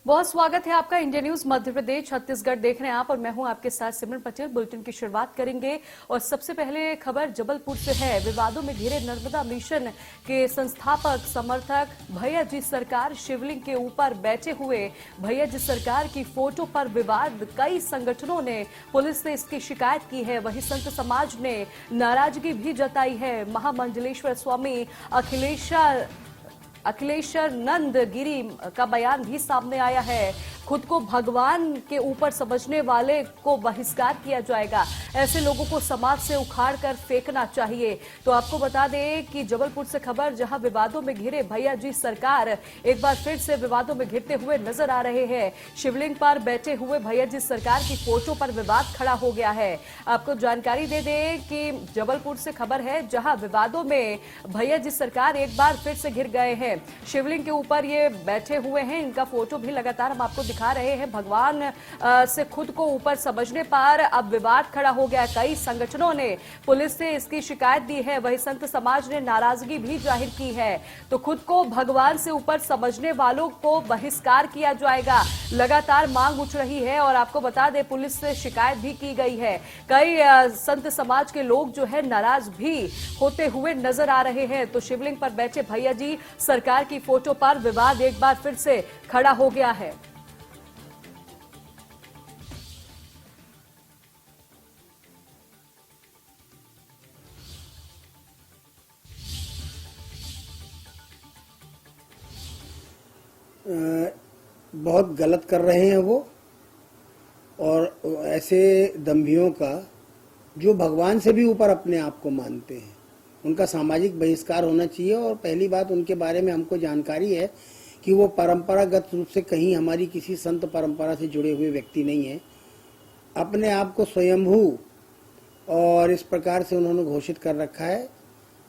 बहुत स्वागत है आपका इंडिया न्यूज मध्य प्रदेश छत्तीसगढ़ देख रहे हैं आप और मैं हूं आपके साथ सिमरन पटेल। बुलेटिन की शुरुआत करेंगे और सबसे पहले खबर जबलपुर से है। विवादों में घिरे नर्मदा मिशन के संस्थापक समर्थक भैया जी सरकार शिवलिंग के ऊपर बैठे हुए भैया जी सरकार की फोटो पर विवाद। कई संगठनों ने पुलिस से इसकी शिकायत की है। वहीं संत समाज ने नाराजगी भी जताई है। महामंडलेश्वर स्वामी अखिलेश्वर गिरी का बयान भी सामने आया है। खुद को भगवान के ऊपर समझने वाले को बहिष्कार किया जाएगा। ऐसे लोगों को समाज से उखाड़ कर फेंकना चाहिए। तो आपको बता दें कि जबलपुर से खबर, जहां विवादों में घिरे भैया जी सरकार एक बार फिर से विवादों में घिरते हुए नजर आ रहे हैं। शिवलिंग पर बैठे हुए भैया जी सरकार की फोटो पर विवाद खड़ा हो गया है। आपको जानकारी दे दें कि जबलपुर से खबर है, जहां विवादों में भैया जी सरकार एक बार फिर से घिर गए हैं। शिवलिंग के ऊपर ये बैठे हुए हैं। इनका फोटो भी लगातार हम आपको दिखा रहे हैं। भगवान से खुद को ऊपर समझने पर अब विवाद खड़ा हो गया। कई संगठनों ने पुलिस से इसकी शिकायत दी है। वहीं संत समाज ने नाराजगी भी जाहिर की है। तो खुद को भगवान से ऊपर समझने वालों को बहिष्कार किया जाएगा, लगातार मांग उठ रही है। और आपको बता दें, पुलिस से शिकायत भी की गई है। कई संत समाज के लोग जो है नाराज भी होते हुए नजर आ रहे हैं। तो शिवलिंग पर बैठे भैया जी सरकार की फोटो पर विवाद एक बार फिर से खड़ा हो गया है। बहुत गलत कर रहे हैं वो, और ऐसे दम्भियों का जो भगवान से भी ऊपर अपने आप को मानते हैं, उनका सामाजिक बहिष्कार होना चाहिए। और पहली बात, उनके बारे में हमको जानकारी है कि वो परंपरागत रूप से कहीं हमारी किसी संत परंपरा से जुड़े हुए व्यक्ति नहीं है। अपने आप को स्वयंभू और इस प्रकार से उन्होंने घोषित कर रखा है।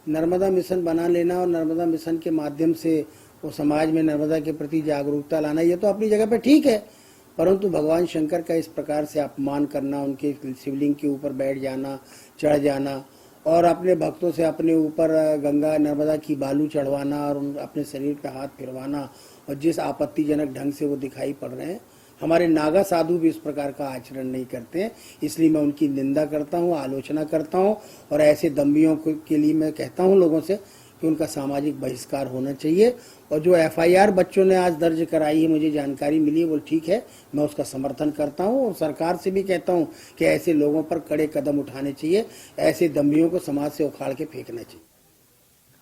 नर्मदा मिशन बना लेना और नर्मदा मिशन के माध्यम से वो समाज में नर्मदा के प्रति जागरूकता लाना, ये तो अपनी जगह पे ठीक है, परंतु भगवान शंकर का इस प्रकार से अपमान करना, उनके शिवलिंग के ऊपर बैठ जाना, चढ़ जाना और अपने भक्तों से अपने ऊपर गंगा नर्मदा की बालू चढ़वाना और अपने शरीर पे हाथ फिरवाना, और जिस आपत्तिजनक ढंग से वो दिखाई पड़ रहे हैं, हमारे नागा साधु भी इस प्रकार का आचरण नहीं करते हैं। इसलिए मैं उनकी निंदा करता हूँ, आलोचना करता हूँ, और ऐसे दम्भियों के लिए मैं कहता हूँ लोगों से कि उनका सामाजिक बहिष्कार होना चाहिए। और जो एफआईआर बच्चों ने आज दर्ज कराई है, मुझे जानकारी मिली है, वो ठीक है, मैं उसका समर्थन करता हूँ। और सरकार से भी कहता हूँ कि ऐसे लोगों पर कड़े कदम उठाने चाहिए, ऐसे दम्भियों को समाज से उखाड़ के फेंकना चाहिए।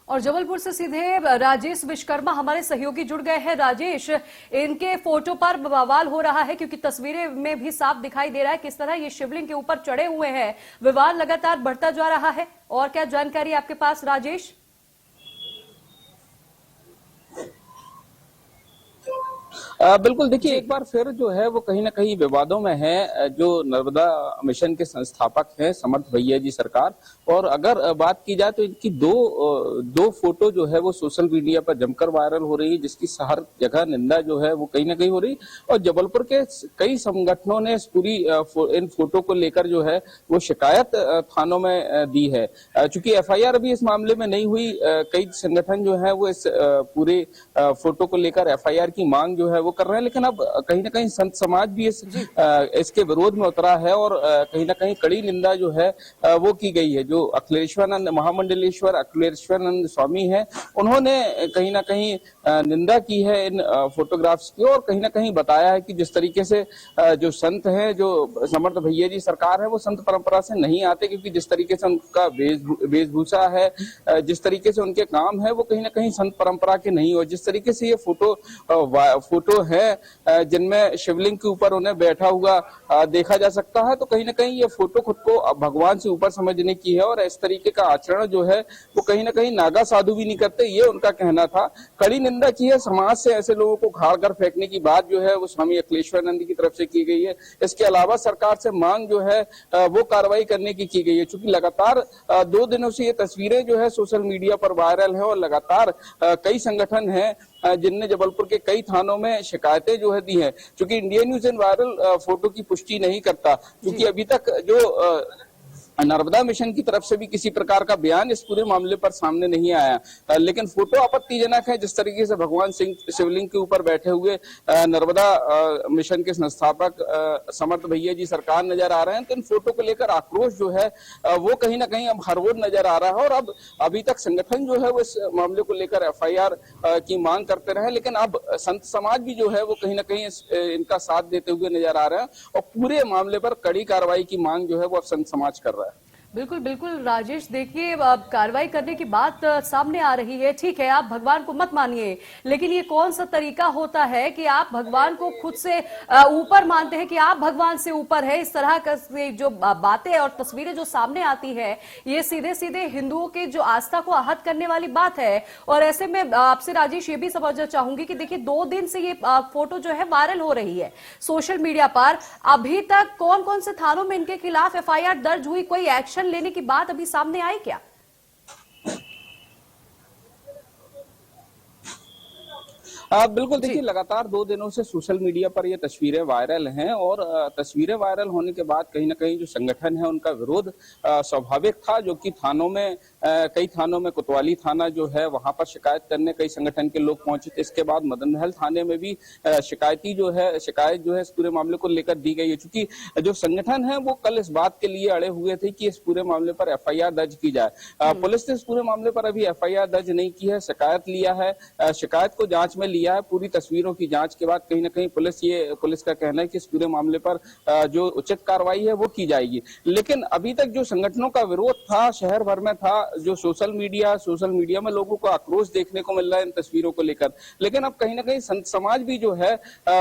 और जबलपुर से सीधे राजेश विश्वकर्मा हमारे सहयोगी जुड़ गए हैं। राजेश, इनके फोटो पर बवाल हो रहा है क्योंकि तस्वीरें में भी साफ दिखाई दे रहा है किस तरह ये शिवलिंग के ऊपर चढ़े हुए हैं। विवाद लगातार बढ़ता जा रहा है, और क्या जानकारी आपके पास राजेश? बिल्कुल, देखिए एक बार फिर जो है वो कहीं ना कहीं विवादों में है। जो नर्मदा मिशन के संस्थापक हैं समर्थ भैया जी सरकार, और अगर बात की जाए तो इनकी दो फोटो जो है वो सोशल मीडिया पर जमकर वायरल हो रही है, जिसकी हर जगह निंदा जो है वो कहीं ना कहीं हो रही। और जबलपुर के कई संगठनों ने इन फोटो को लेकर जो है वो शिकायत थानों में दी है। चूंकि एफआईआर अभी इस मामले में नहीं हुई, कई संगठन जो है वो इस पूरे फोटो को लेकर एफआईआर की मांग जो है वो कर रहे हैं। लेकिन अब कहीं ना कहीं संत समाज भी इसके विरोध में उतरा है, और कहीं ना कहीं कड़ी निंदा जो है वो की गई है। जो अखिलेश्वरानंद महामंडलेश्वर अखिलेश्वरानंद स्वामी है, उन्होंने कहीं ना कहीं निंदा की है इन फोटोग्राफ्स की, और कहीं ना कहीं बताया है कि जिस तरीके से जो संत हैं, जो समर्थ भैया जी सरकार है, वो संत परंपरा से नहीं आते, क्योंकि जिस तरीके से उनका वेशभूषा है, जिस तरीके से उनके काम है, वो कहीं ना कहीं संत परंपरा के नहीं। और जिस तरीके से ये फोटो है जिनमें शिवलिंग के ऊपर उन्हें बैठा हुआ देखा जा सकता है, तो कहीं ना कहीं ये फोटो खुद को भगवान से ऊपर समझने की है। और इस तरीके का आचरण जो है वो कहीं ना कहीं नागा साधु भी नहीं करते, ये उनका कहना था। कड़ी निंदा की है। समाज से ऐसे लोगों को उखाड़ कर फेंकने की बात जो है वो स्वामी अखिलेश्वरानंद की तरफ से की गई है। इसके अलावा सरकार से मांग जो है वो कार्रवाई करने की गई है। चूंकि लगातार 2 दिनों से ये तस्वीरें जो है सोशल मीडिया पर वायरल है, और लगातार कई संगठन हैं जिनने जबलपुर के कई थानों में शिकायतें जो है दी हैं। क्योंकि India news and viral photo की पुष्टि नहीं करता, क्योंकि अभी तक जो नर्मदा मिशन की तरफ से भी किसी प्रकार का बयान इस पूरे मामले पर सामने नहीं आया। लेकिन फोटो आपत्तिजनक है, जिस तरीके से भगवान सिंह शिवलिंग के ऊपर बैठे हुए नर्मदा मिशन के संस्थापक समर्थ भैया जी सरकार नजर आ रहे हैं, तो इन फोटो को लेकर आक्रोश जो है वो कहीं ना कहीं अब हर रोज नजर आ रहा है। और अब अभी तक संगठन जो है वो इस मामले को लेकर FIR की मांग करते रहे, लेकिन अब संत समाज भी जो है वो कहीं ना कहीं इनका साथ देते हुए नजर आ रहे हैं और पूरे मामले पर कड़ी कार्रवाई की मांग जो है वो अब संत समाज कर रहा है। बिल्कुल बिल्कुल राजेश, देखिए कार्रवाई करने की बात सामने आ रही है। ठीक है, आप भगवान को मत मानिए, लेकिन ये कौन सा तरीका होता है कि आप भगवान को खुद से ऊपर मानते हैं कि आप भगवान से ऊपर है। इस तरह का जो बातें और तस्वीरें जो सामने आती है, ये सीधे सीधे हिंदुओं के जो आस्था को आहत करने वाली बात है। और ऐसे में आपसे राजेश ये भी समझना चाहूंगी कि देखिए 2 दिन से ये फोटो जो है वायरल हो रही है सोशल मीडिया पर। अभी तक कौन कौन से थानों में इनके खिलाफ FIR दर्ज हुई, कोई एक्शन लेने की बात अभी सामने आई क्या? बिल्कुल, देखिए लगातार 2 दिनों से सोशल मीडिया पर ये तस्वीरें वायरल हैं और तस्वीरें वायरल होने के बाद कहीं ना कहीं जो संगठन है उनका विरोध स्वाभाविक था, जो कि थानों में कई थानों में कोतवाली थाना जो है वहां पर शिकायत करने कई संगठन के लोग पहुंचे थे। इसके बाद मदन महल थाने में भी शिकायत जो है इस पूरे मामले को लेकर दी गई है। चूंकि जो संगठन है वो कल इस बात के लिए अड़े हुए थे कि इस पूरे मामले पर FIR दर्ज की जाए। पुलिस ने इस पूरे मामले पर अभी FIR दर्ज नहीं की है, शिकायत लिया है, शिकायत को जांच में लिया है। पूरी तस्वीरों की जांच के बाद कहीं ना कहीं पुलिस का कहना है कि इस पूरे मामले पर जो उचित कार्रवाई है वो की जाएगी। लेकिन अभी तक जो संगठनों का विरोध था शहर भर में था, जो सोशल मीडिया में लोगों को आक्रोश देखने को मिल रहा है इन तस्वीरों को लेकर। लेकिन अब कहीं ना कहीं संत समाज भी जो है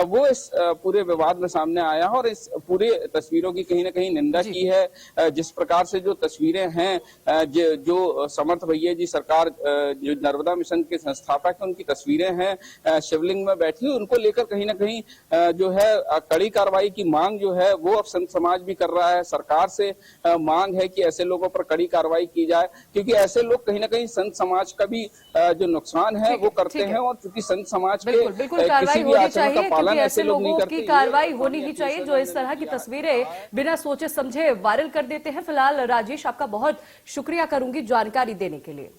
वो इस पूरे विवाद में सामने आया है और इस पूरे तस्वीरों की कहीं ना कहीं निंदा की है। जिस प्रकार से जो तस्वीरें हैं, जो समर्थ भैया जी सरकार जो नर्मदा मिशन के संस्थापक हैं उनकी तस्वीरें हैं शिवलिंग में बैठी, उनको लेकर कहीं ना कहीं जो है कड़ी कार्रवाई की मांग जो है वो अब संत समाज भी कर रहा है। सरकार से मांग है कि ऐसे लोगों पर कड़ी कार्रवाई की जाए, क्योंकि ऐसे लोग कहीं ना कहीं संत समाज का भी जो नुकसान है वो करते हैं। और चूंकि संत समाज के किसी भी आचरण का पालन ऐसे लोग नहीं करते, कार्रवाई होनी ही चाहिए जो इस तरह की तस्वीरें बिना सोचे समझे वायरल कर देते हैं। फिलहाल राजेश, आपका बहुत शुक्रिया करूंगी जानकारी देने के लिए।